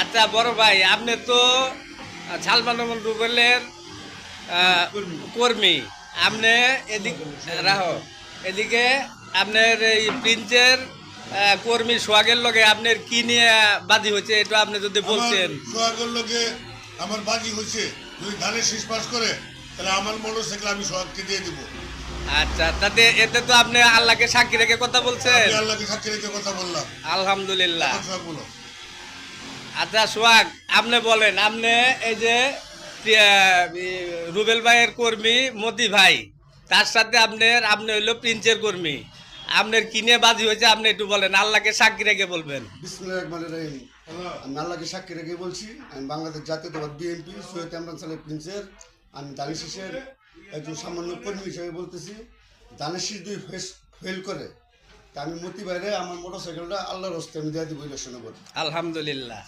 আচ্ছা বড় ভাই, আপনি তো সালমান রুবেলের কর্মী। আপনি এদিকে রাহো, এদিকে আপনার এই প্রিন্সের কর্মী সোহাগের লগে আপনার কি নিয়ে বাদী হয়েছে, এটা আপনি যদি বলতেন। সোহাগের লগে আমার বাজি হয়েছে, যদি ধানের শীষ পাস করে তাহলে আমার মোটরসাইকেল আমি সোহাগকে দিয়ে দিব। আচ্ছা, তাতে এতে তো আপনি আল্লাহকে সাক্ষী রেখে কথা বলছেন। আমি আল্লাহকে সাক্ষী রেখে কথা বললাম। আলহামদুলিল্লাহ। এখন সোহাগ বলো। আচ্ছা সোহাগ, আপনি বলেন, আপনি এই যে রুবেল ভাইয়ের কর্মী মতি ভাই, তার সাথে আপনি হইলো প্রিন্সের কর্মী, আপনার কি নিয়ে বাজি হয়েছে আপনি একটু বলেন, আল্লাহকে সাক্ষী রেখে বলবেন। বিসমিল্লাহির রহমানির রহিম। আমি আল্লাহকে সাক্ষী রেখে বলছি, আমি বাংলাদেশ জাতীয়তাবাদ বিএনপি সৈয়দ ইমরান সালেহ প্রিন্সের আমি দানের শীষের একজন সামান্য কর্মী হিসেবে বলতেছি, দানের শীষ দুই ফেল করে তা আমি মতি বাইরে আমার মোটরসাইকেলটা আল্লাহর হস্তে আমি দিয়ে দিব ইলেকশনে বলে। আলহামদুলিল্লাহ।